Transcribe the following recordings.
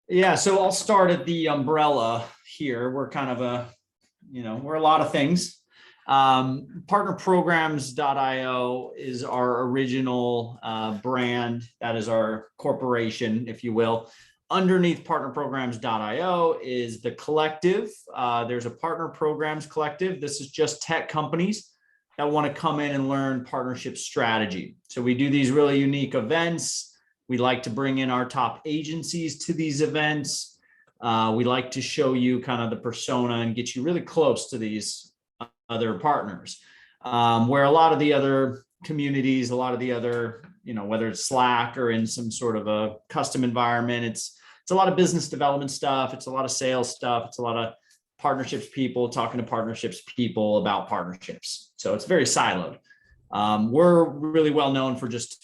Yeah, so I'll start at the umbrella here. We're kind of we're a lot of things. Partnerprograms.io is our original brand. That is our corporation, if you will. Underneath partnerprograms.io is the collective. There's a partner programs collective. This is just tech companies that want to come in and learn partnership strategy. So we do these really unique events. We like to bring in our top agencies to these events. We like to show you kind of the persona and get you really close to these other partners. Where a lot of the other communities, a lot of the other, whether it's Slack or in some sort of a custom environment, it's a lot of business development stuff. It's a lot of sales stuff. It's a lot of partnerships people talking to partnerships people about partnerships. So it's very siloed. We're really well known for just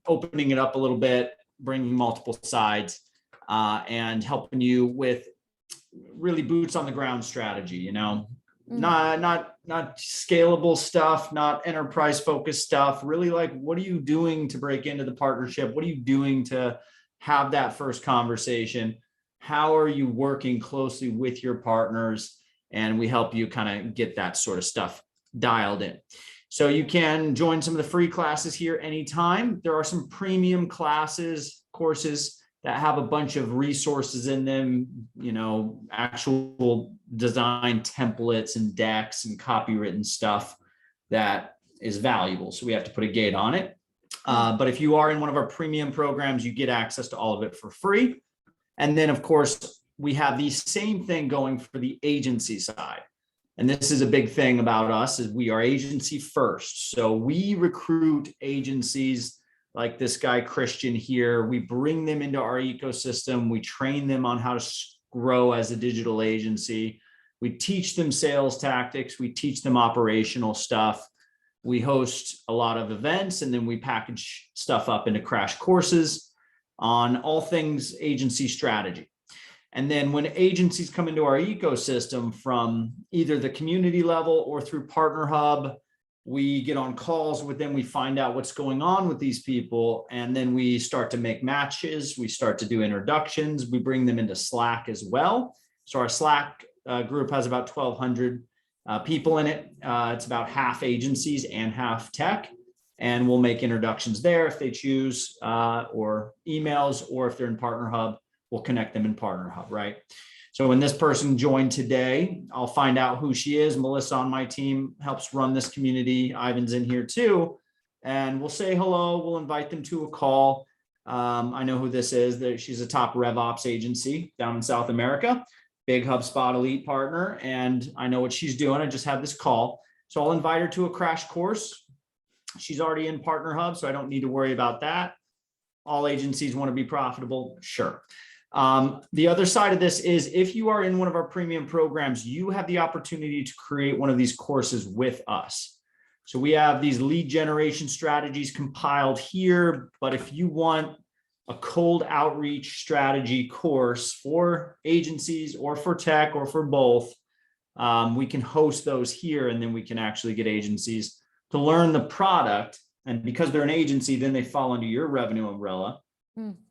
opening it up a little bit, bringing multiple sides, and helping you with really boots on the ground strategy, not scalable stuff, not enterprise focused stuff, really like, what are you doing to break into the partnership? What are you doing to have that first conversation? How are you working closely with your partners? And we help you kind of get that sort of stuff dialed in. So you can join some of the free classes here anytime. There are some premium courses that have a bunch of resources in them, actual design templates and decks and copywritten stuff that is valuable. So we have to put a gate on it. But if you are in one of our premium programs, you get access to all of it for free. And then, of course, we have the same thing going for the agency side. And this is a big thing about us, is we are agency first. So we recruit agencies like this guy, Christian here. We bring them into our ecosystem. We train them on how to grow as a digital agency. We teach them sales tactics. We teach them operational stuff. We host a lot of events, and then we package stuff up into crash courses on all things agency strategy. And then when agencies come into our ecosystem from either the community level or through Partnerhub, we get on calls with them. We find out what's going on with these people. And then we start to make matches. We start to do introductions. We bring them into Slack as well. So our Slack group has about 1,200 people in it. It's about half agencies and half tech. And we'll make introductions there if they choose, or emails, or if they're in Partnerhub, we'll connect them in Partnerhub, right? So when this person joined today, I'll find out who she is. Melissa on my team helps run this community. Ivan's in here too. And we'll say hello. We'll invite them to a call. I know who this is. She's a top RevOps agency down in South America, big HubSpot elite partner. And I know what she's doing. I just had this call. So I'll invite her to a crash course. She's already in Partnerhub, so I don't need to worry about that. All agencies want to be profitable, sure. The other side of this is, if you are in one of our premium programs, you have the opportunity to create one of these courses with us. So we have these lead generation strategies compiled here, but if you want a cold outreach strategy course for agencies or for tech or for both, we can host those here, and then we can actually get agencies to learn the product. And because they're an agency, then they fall under your revenue umbrella.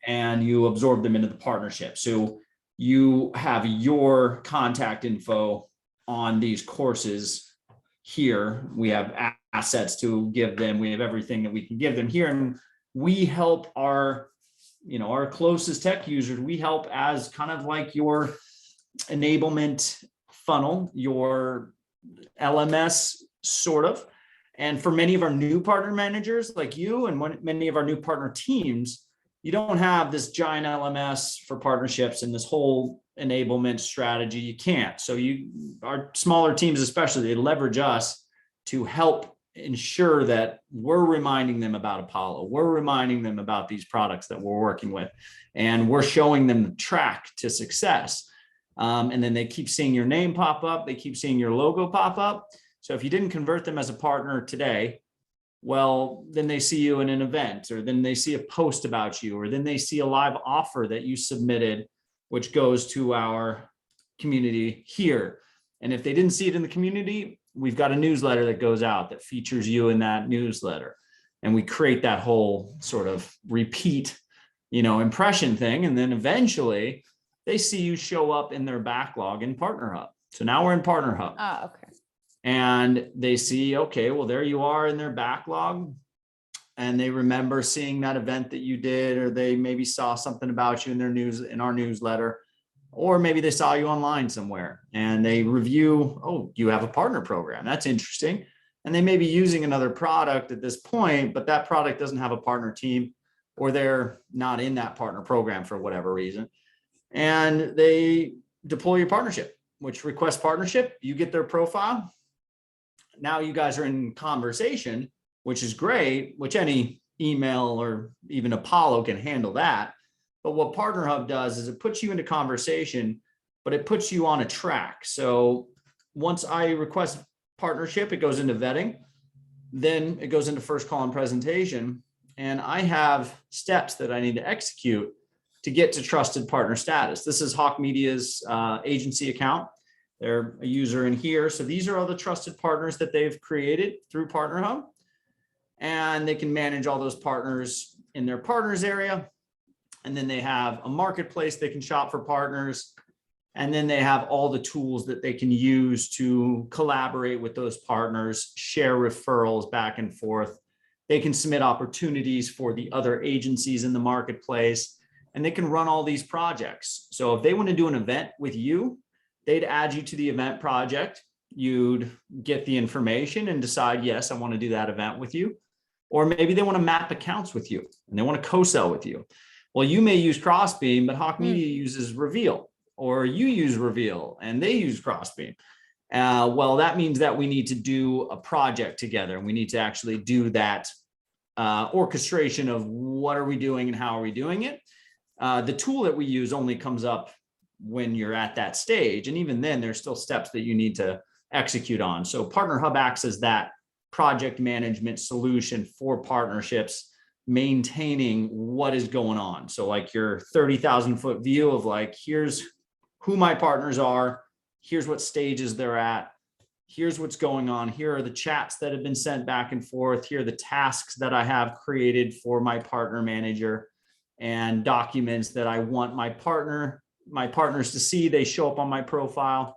And you absorb them into the partnership. So you have your contact info on these courses here. We have assets to give them. We have everything that we can give them here. And we help our closest tech users. We help as kind of like your enablement funnel, your LMS sort of. And for many of our new partner managers like you, and many of our new partner teams, you don't have this giant LMS for partnerships and this whole enablement strategy. You can't. So our smaller teams, especially, they leverage us to help ensure that we're reminding them about Apollo. We're reminding them about these products that we're working with, and we're showing them the track to success. And then they keep seeing your name pop up. They keep seeing your logo pop up. So if you didn't convert them as a partner today, well, then they see you in an event, or then they see a post about you, or then they see a live offer that you submitted, which goes to our community here. And if they didn't see it in the community, we've got a newsletter that goes out that features you in that newsletter. And we create that whole sort of repeat, impression thing. And then eventually they see you show up in their backlog in Partnerhub. So now we're in Partnerhub. Ah, okay. And they see, okay, well, there you are in their backlog. And they remember seeing that event that you did, or they maybe saw something about you in our newsletter, or maybe they saw you online somewhere and they review, oh, you have a partner program. That's interesting. And they may be using another product at this point, but that product doesn't have a partner team, or they're not in that partner program for whatever reason. And they deploy your partnership, which requests partnership. You get their profile. Now you guys are in conversation, which is great, which any email or even Apollo can handle that. But what Partnerhub does is it puts you into conversation, but it puts you on a track. So once I request partnership, it goes into vetting, then it goes into first call and presentation. And I have steps that I need to execute to get to trusted partner status. This is Hawk Media's agency account. They're a user in here. So these are all the trusted partners that they've created through Partnerhub. And they can manage all those partners in their partners area. And then they have a marketplace they can shop for partners. And then they have all the tools that they can use to collaborate with those partners, share referrals back and forth. They can submit opportunities for the other agencies in the marketplace, and they can run all these projects. So if they want to do an event with you, they'd add you to the event project. You'd get the information and decide, yes, I want to do that event with you. Or maybe they want to map accounts with you and they want to co-sell with you. Well, you may use Crossbeam, but Hawk Media uses Reveal, or you use Reveal and they use Crossbeam. Well, that means that we need to do a project together, and we need to actually do that orchestration of what are we doing and how are we doing it. The tool that we use only comes up when you're at that stage. And even then, there's still steps that you need to execute on. So Partnerhub acts as that project management solution for partnerships, maintaining what is going on. So like your 30,000 foot view of like, here's who my partners are, here's what stages they're at, here's what's going on, here are the chats that have been sent back and forth, here are the tasks that I have created for my partner manager, and documents that I want my partners to see. They show up on my profile.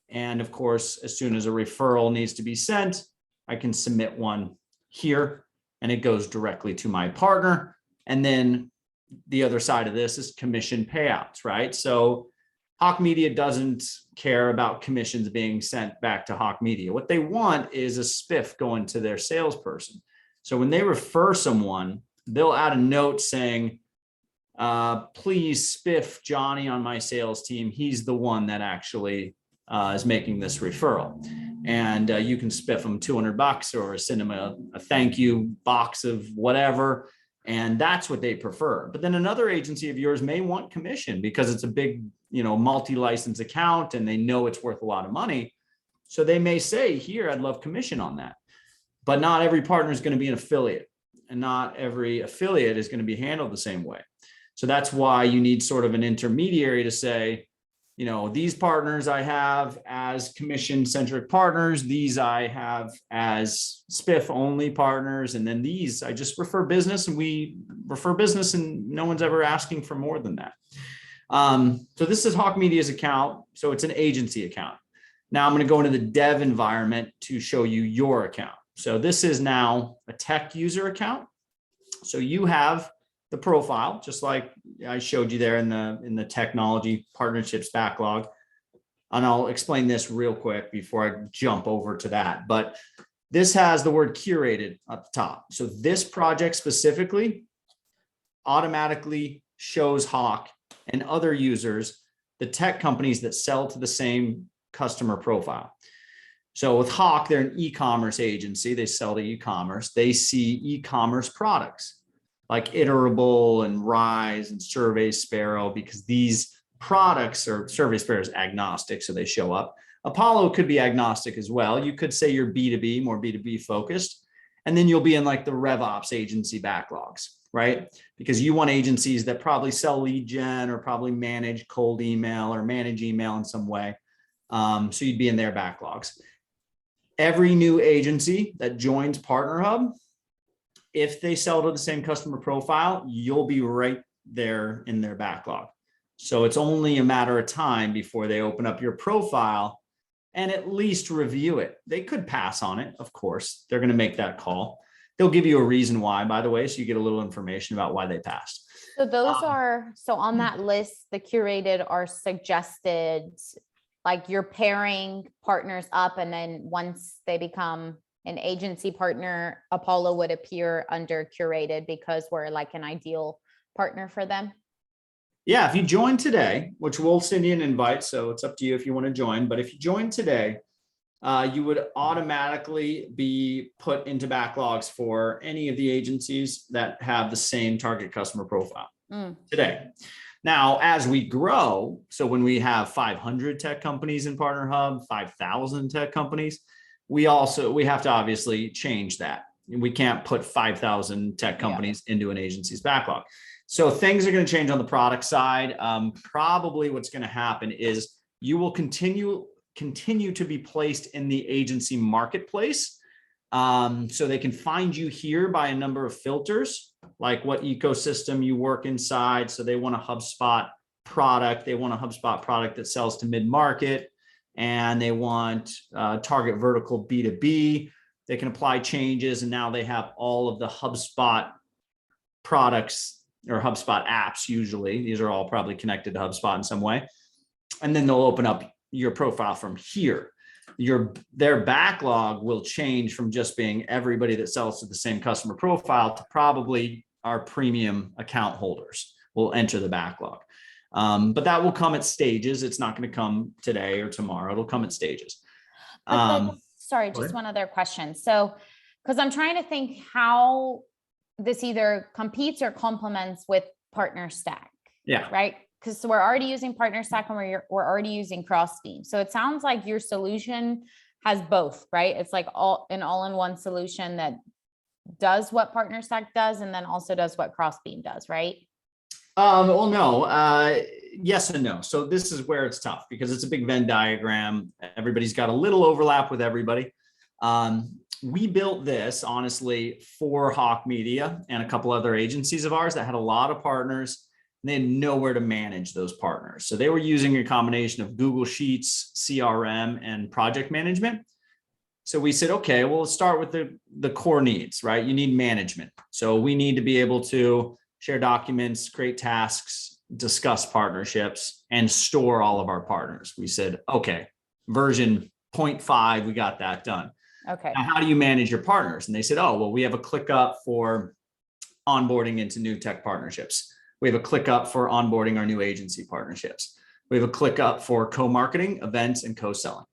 And of course, as soon as a referral needs to be sent, I can submit one here and it goes directly to my partner. And then the other side of this is commission payouts, right? So Hawk Media doesn't care about commissions being sent back to Hawk Media. What they want is a spiff going to their salesperson. So when they refer someone, they'll add a note saying, please spiff Johnny on my sales team. He's the one that actually is making this referral. And you can spiff them $200 or send them a thank you box of whatever. And that's what they prefer. But then another agency of yours may want commission because it's a big, multi-license account and they know it's worth a lot of money. So they may say, here, I'd love commission on that. But not every partner is going to be an affiliate, and not every affiliate is going to be handled the same way. So that's why you need sort of an intermediary to say, these partners I have as commission-centric partners, these I have as spiff only partners, and then these I just refer business, and we refer business and no one's ever asking for more than that. So this is Hawk Media's account. So it's an agency account. Now I'm going to go into the dev environment to show you your account. So this is now a tech user account. So you have the profile, just like I showed you there in the technology partnerships backlog. And I'll explain this real quick before I jump over to that. But this has the word curated at the top. So this project specifically automatically shows Hawk and other users the tech companies that sell to the same customer profile. So with Hawk, they're an e-commerce agency. They sell to e-commerce. They see e-commerce products like Iterable and Rise and Survey Sparrow, because these products are, Survey Sparrow is agnostic, so they show up. Apollo could be agnostic as well. You could say you're B2B, more B2B focused, and then you'll be in like the RevOps agency backlogs, right? Because you want agencies that probably sell lead gen or probably manage cold email or manage email in some way. So you'd be in their backlogs. Every new agency that joins Partnerhub, if they sell to the same customer profile, you'll be right there in their backlog. So it's only a matter of time before they open up your profile and at least review it. They could pass on it, of course. They're going to make that call. They'll give you a reason why, by the way, so you get a little information about why they passed. So those so on that list, the curated are suggested, like you're pairing partners up, and then once they become an agency partner, Apollo would appear under curated because we're like an ideal partner for them. Yeah, if you join today, which we'll send you an invite, so it's up to you if you want to join, but if you join today, you would automatically be put into backlogs for any of the agencies that have the same target customer profile today. Now, as we grow, so when we have 500 tech companies in Partnerhub, 5,000 tech companies, we have to obviously change that. We can't put 5,000 tech companies into an agency's backlog. So things are going to change on the product side. Probably what's going to happen is you will continue to be placed in the agency marketplace. So they can find you here by a number of filters, like what ecosystem you work inside. So they want a HubSpot product. They want a HubSpot product that sells to mid-market, and they want target vertical B2B. They can apply changes, and now they have all of the HubSpot products or HubSpot apps. Usually these are all probably connected to HubSpot in some way. And then they'll open up your profile from here. Their backlog will change from just being everybody that sells to the same customer profile to probably our premium account holders will enter the backlog. But that will come at stages. It's not going to come today or tomorrow. It'll come at stages. Sorry, just one other question. So, because I'm trying to think how this either competes or complements with Partner Stack. Yeah. Right. Because we're already using Partner Stack and we're already using Crossbeam. So it sounds like your solution has both, right? It's like an all-in-one solution that does what Partner Stack does and then also does what Crossbeam does, right? Well, no. Yes and no. So this is where it's tough because it's a big Venn diagram. Everybody's got a little overlap with everybody. We built this honestly for Hawk Media and a couple other agencies of ours that had a lot of partners. And they had nowhere to manage those partners. So they were using a combination of Google Sheets, CRM, and project management. So we said, okay, well, let's start with the core needs, right? You need management. So we need to be able to share documents, create tasks, discuss partnerships, and store all of our partners. We said, okay, version 0.5, we got that done. Okay. Now, how do you manage your partners? And they said, oh, well, we have a ClickUp for onboarding into new tech partnerships. We have a ClickUp for onboarding our new agency partnerships. We have a ClickUp for co-marketing, events, and co-selling.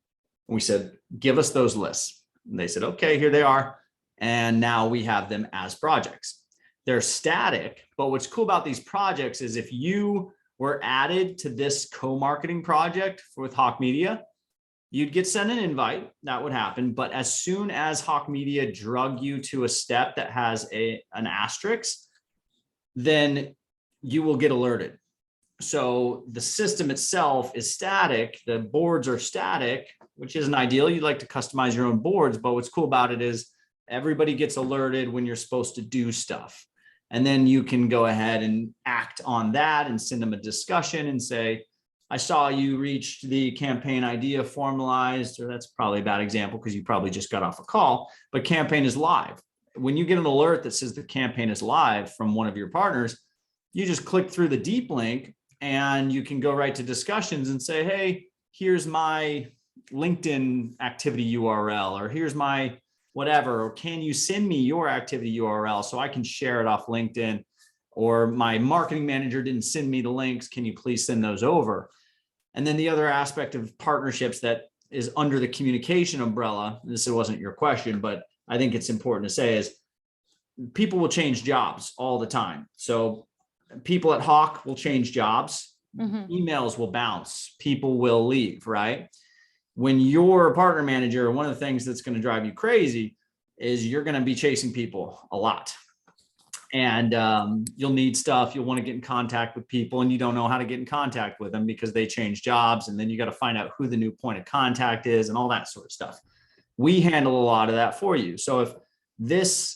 And we said, give us those lists. And they said, okay, here they are. And now we have them as projects. They're static, but what's cool about these projects is if you were added to this co-marketing project with Hawk Media, you'd get sent an invite. That would happen. But as soon as Hawk Media drug you to a step that has an asterisk, then you will get alerted. So the system itself is static. The boards are static, which isn't ideal. You'd like to customize your own boards, but what's cool about it is everybody gets alerted when you're supposed to do stuff. And then you can go ahead and act on that and send them a discussion and say, I saw you reached the campaign idea formalized, or that's probably a bad example because you probably just got off a call, but campaign is live. When you get an alert that says the campaign is live from one of your partners, you just click through the deep link and you can go right to discussions and say, hey, here's my LinkedIn activity URL, or here's my whatever, or can you send me your activity URL so I can share it off LinkedIn, or my marketing manager didn't send me the links. Can you please send those over? And then the other aspect of partnerships that is under the communication umbrella, this wasn't your question, but I think it's important to say is people will change jobs all the time. So people at Hawk will change jobs. Emails will bounce. People will leave, right? When you're a partner manager, one of the things that's going to drive you crazy is you're going to be chasing people a lot. And you'll need stuff. You'll want to get in contact with people and you don't know how to get in contact with them because they change jobs. And then you got to find out who the new point of contact is and all that sort of stuff. We handle a lot of that for you. So if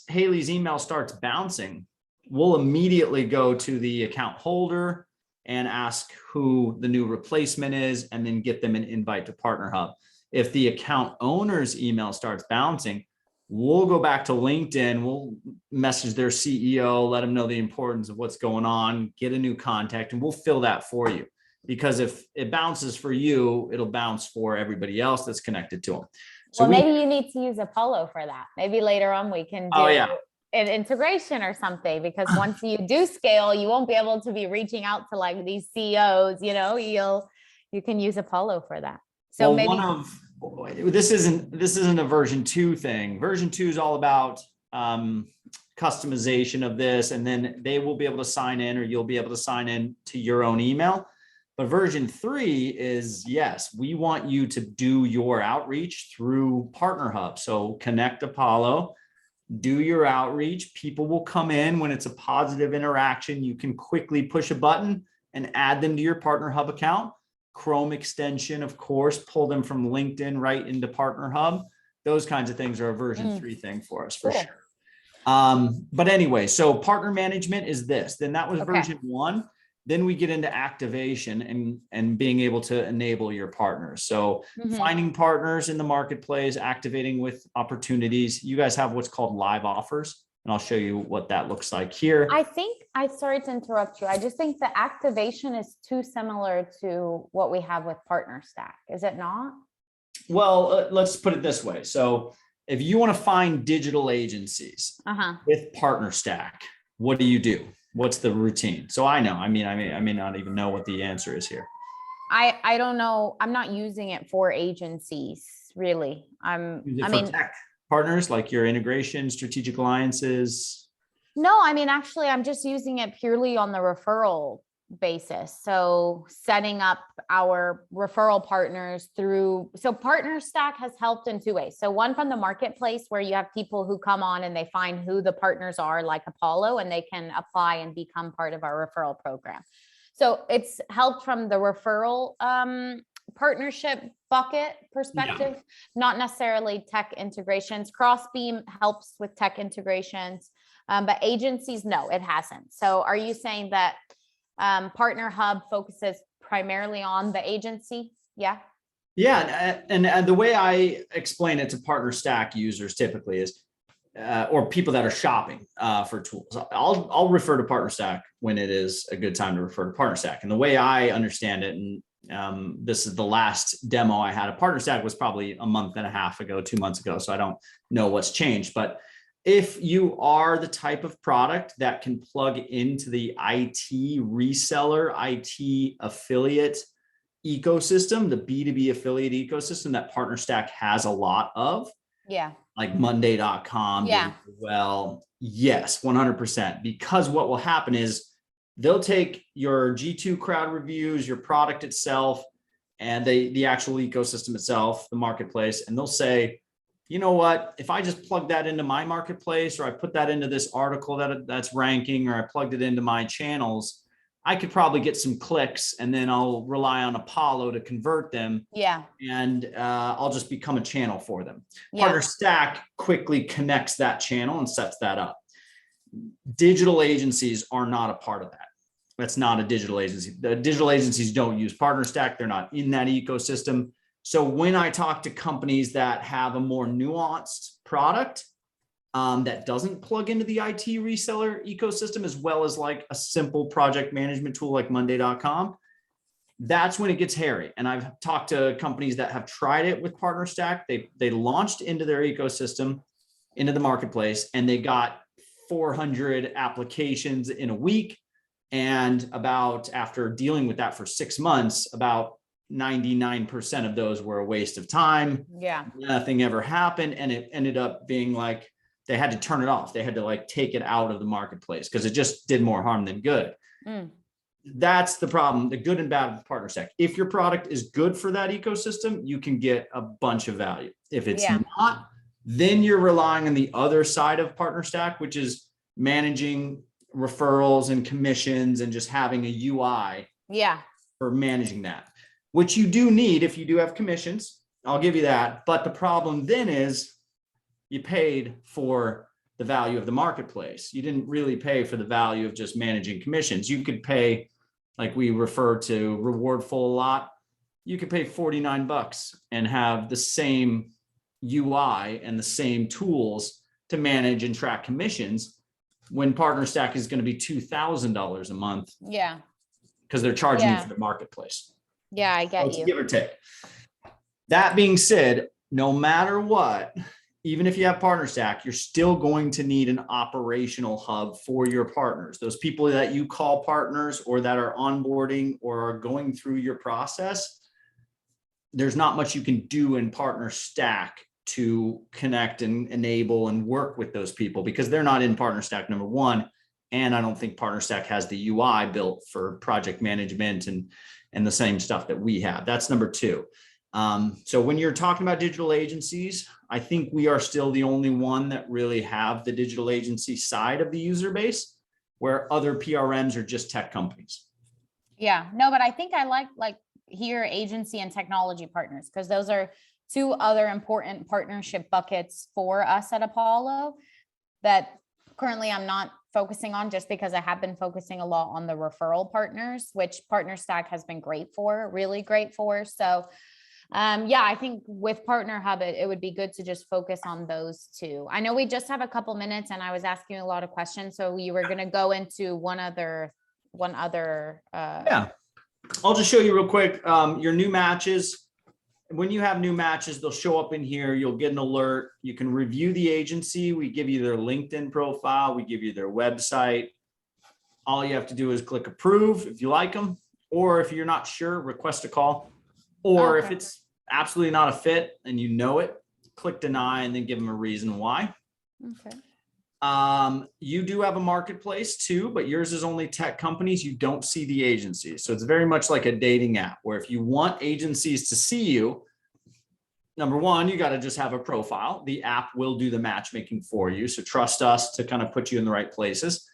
Haley's email starts bouncing, we'll immediately go to the account holder and ask who the new replacement is, and then get them an invite to Partnerhub. If the account owner's email starts bouncing, we'll go back to LinkedIn, we'll message their CEO, let them know the importance of what's going on, get a new contact, and we'll fill that for you. Because if it bounces for you, it'll bounce for everybody else that's connected to them. So well, maybe you need to use Apollo for that. Maybe later on we can do an integration or something, because once you do scale, you won't be able to be reaching out to like these CEOs, you know, you can use Apollo for that. So well, maybe this isn't a version 2 thing. Version 2 is all about customization of this, and then they will be able to sign in, or you'll be able to sign in to your own email. But version 3 is, yes, we want you to do your outreach through Partnerhub. So connect Apollo, do your outreach. People will come in when it's a positive interaction. You can quickly push a button and add them to your Partnerhub account. Chrome extension, of course, pull them from LinkedIn right into Partnerhub. Those kinds of things are a version 3 thing for us, for sure. But anyway, so partner management is this. Then that was version 1. Then we get into activation and being able to enable your partners. So finding partners in the marketplace, activating with opportunities. You guys have what's called live offers, and I'll show you what that looks like here. Sorry to interrupt you. I just think the activation is too similar to what we have with PartnerStack. Is it not? Well, let's put it this way. So if you want to find digital agencies with PartnerStack, what do? What's the routine? So I know, I may not even know what the answer is here. I don't know. I'm not using it for agencies, really. Tech partners, like your integration, strategic alliances. No, actually, I'm just using it purely on the referral basis. So setting up our referral partners so PartnerStack has helped in 2 ways. So one, from the marketplace, where you have people who come on and they find who the partners are, like Apollo, and they can apply and become part of our referral program. So it's helped from the referral partnership bucket perspective, not necessarily tech integrations. Crossbeam helps with tech integrations, but agencies, no, it hasn't. So are you saying that Partnerhub focuses primarily on the agency? Yeah, and the way I explain it to PartnerStack users typically is, or people that are shopping for tools, I'll refer to PartnerStack when it is a good time to refer to PartnerStack. And the way I understand it, and this is the last demo I had of PartnerStack, was probably a month and a half ago, 2 months ago. So I don't know what's changed, but if you are the type of product that can plug into the IT reseller, IT affiliate ecosystem, the B2B affiliate ecosystem that PartnerStack has a lot of, like Monday.com, well, yes, 100%. Because what will happen is they'll take your G2 crowd reviews, your product itself, and the actual ecosystem itself, the marketplace, and they'll say, you know what, if I just plug that into my marketplace, or I put that into this article that's ranking, or I plugged it into my channels, I could probably get some clicks, and then I'll rely on Apollo to convert them. And I'll just become a channel for them. PartnerStack quickly connects that channel and sets that up. Digital agencies are not a part of that. That's not a digital agency. The digital agencies don't use PartnerStack. They're not in that ecosystem. So when I talk to companies that have a more nuanced product that doesn't plug into the IT reseller ecosystem, as well as like a simple project management tool like Monday.com, that's when it gets hairy. And I've talked to companies that have tried it with PartnerStack. They launched into their ecosystem, into the marketplace, and they got 400 applications in a week. And after dealing with that for 6 months, about 99% of those were a waste of time. Nothing ever happened. And it ended up being like, they had to turn it off. They had to like take it out of the marketplace because it just did more harm than good. That's the problem, the good and bad with PartnerStack. If your product is good for that ecosystem, you can get a bunch of value. If it's not, then you're relying on the other side of PartnerStack, which is managing referrals and commissions and just having a UI for managing that, which you do need if you do have commissions. I'll give you that. But the problem then is you paid for the value of the marketplace. You didn't really pay for the value of just managing commissions. You could pay like we refer to Rewardful a lot, you could pay $49 and have the same UI and the same tools to manage and track commissions, when PartnerStack is going to be $2,000 a month. Yeah. Because they're charging you for the marketplace. Yeah, I So get it's you. give or take. That being said, no matter what, even if you have PartnerStack, you're still going to need an operational hub for your partners. Those people that you call partners or that are onboarding or are going through your process, there's not much you can do in PartnerStack to connect and enable and work with those people because they're not in PartnerStack, number one. And I don't think PartnerStack has the UI built for project management and the same stuff that we have. That's number two. So when you're talking about digital agencies, I think we are still the only one that really have the digital agency side of the user base, where other PRMs are just tech companies. Yeah, no, but I think I like here agency and technology partners, because those are two other important partnership buckets for us at Apollo that currently I'm not focusing on, just because I have been focusing a lot on the referral partners, which PartnerStack has been great for, really great for. So yeah, I think with Partnerhub, it would be good to just focus on those two. I know we just have a couple minutes and I was asking a lot of questions. So you were going to go into one other. Yeah, I'll just show you real quick. Your new matches. When you have new matches, they'll show up in here. You'll get an alert. You can review the agency. We give you their LinkedIn profile. We give you their website. All you have to do is click approve if you like them, or if you're not sure, request a call. Or if it's absolutely not a fit and you know it, click deny and then give them a reason why. Okay. You do have a marketplace too, but yours is only tech companies. You don't see the agencies. So it's very much like a dating app where if you want agencies to see you, number one, you got to just have a profile. The app will do the matchmaking for you. So trust us to kind of put you in the right places.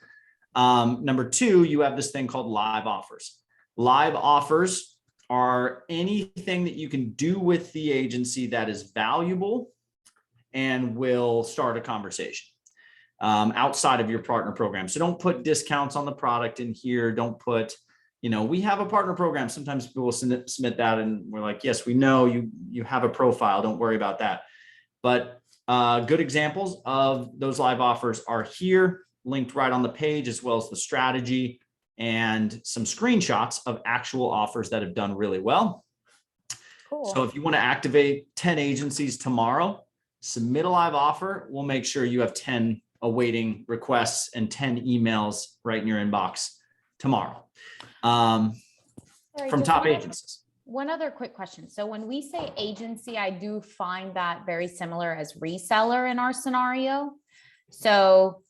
Number two, you have this thing called live offers. Live offers are anything that you can do with the agency that is valuable and will start a conversation outside of your partner program. So don't put discounts on the product in here. Don't put, we have a partner program. Sometimes people will submit that and we're like, yes, we know you have a profile. Don't worry about that. But good examples of those live offers are here, linked right on the page, as well as the strategy and some screenshots of actual offers that have done really well. Cool. So if you want to activate 10 agencies tomorrow, submit a live offer. We'll make sure you have 10 awaiting requests and 10 emails right in your inbox tomorrow from top agencies. One other quick question. So when we say agency, I do find that very similar as reseller in our scenario. So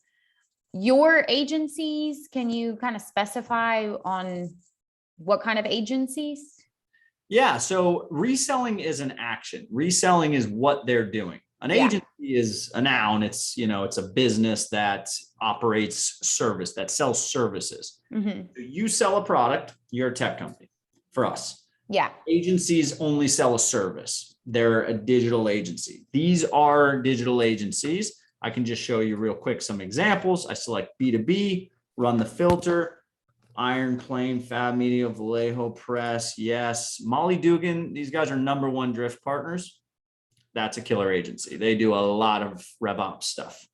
your agencies, can you kind of specify on what kind of agencies? Yeah, so reselling is an action. Reselling is what they're doing. An agency is a noun. It's, it's a business that operates service, that sells services. Mm-hmm. You sell a product, you're a tech company for us. Yeah. Agencies only sell a service. They're a digital agency. These are digital agencies. I can just show you real quick some examples. I select B2B, run the filter, Iron Plane, Fab Media, Vallejo Press. Yes. Molly Dugan. These guys are #1 drift partners. That's a killer agency. They do a lot of RevOps stuff.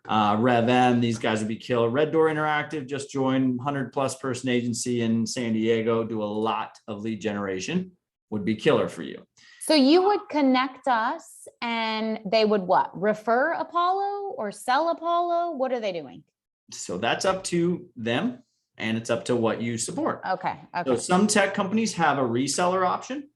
RevM, these guys would be killer. Red Door Interactive just joined, 100+ person agency in San Diego, do a lot of lead generation, would be killer for you. So you would connect us and they would what? Refer Apollo or sell Apollo? What are they doing? So that's up to them and it's up to what you support. Okay. So some tech companies have a reseller option,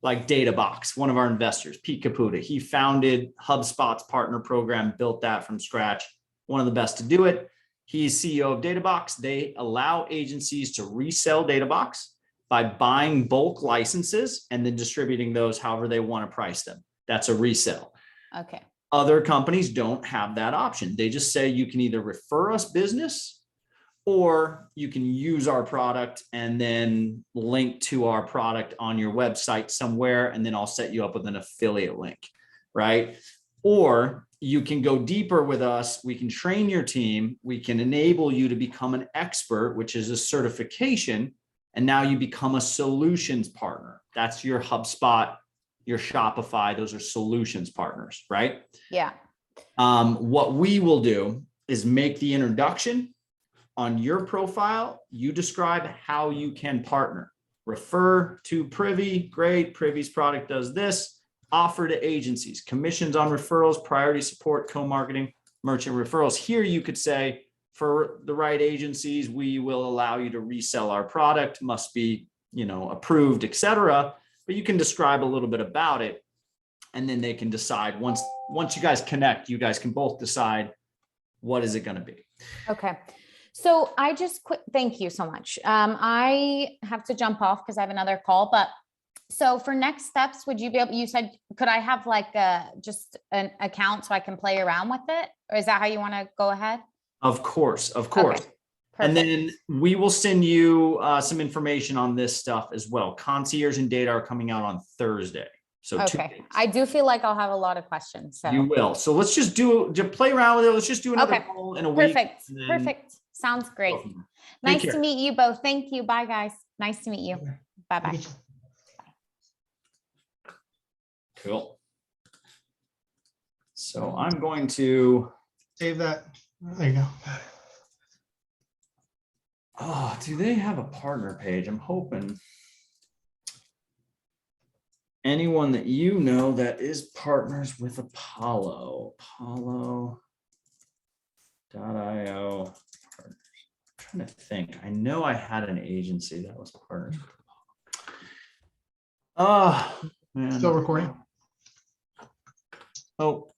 like DataBox, one of our investors, Pete Caputa. He founded HubSpot's partner program, built that from scratch. One of the best to do it. He's CEO of DataBox. They allow agencies to resell DataBox by buying bulk licenses and then distributing those however they want to price them. That's a resell. Okay. Other companies don't have that option. They just say you can either refer us business or you can use our product and then link to our product on your website somewhere, and then I'll set you up with an affiliate link, right? Or you can go deeper with us. We can train your team. We can enable you to become an expert, which is a certification. And now you become a solutions partner. That's your HubSpot, your Shopify. Those are solutions partners, right? Yeah. What we will do is make the introduction on your profile. You describe how you can partner. Refer to Privy. Great. Privy's product does this. Offer to agencies, commissions on referrals, priority support, co-marketing, merchant referrals. Here you could say, for the right agencies, we will allow you to resell our product, must be, approved, etc. But you can describe a little bit about it, and then they can decide once you guys connect, you guys can both decide what is it going to be. Okay. So I just thank you so much. I have to jump off because I have another call, but so for next steps, would you be able, you said, could I have like just an account so I can play around with it? Or is that how you want to go ahead? Of course. Okay, And then we will send you some information on this stuff as well. Concierge and data are coming out on Thursday. So 2 days. I do feel like I'll have a lot of questions. So you will. So let's just play around with it. Let's just do another call in a week. Perfect. Sounds great. Nice to meet you both. Thank you. Bye, guys. Nice to meet you. Bye-bye. Cool. So I'm going to save that. There you go. Oh, do they have a partner page? I'm hoping anyone that you know that is partners with Apollo. Apollo.io. I'm trying to think. I know I had an agency that was partners with Apollo. Oh, man. Still recording? Oh,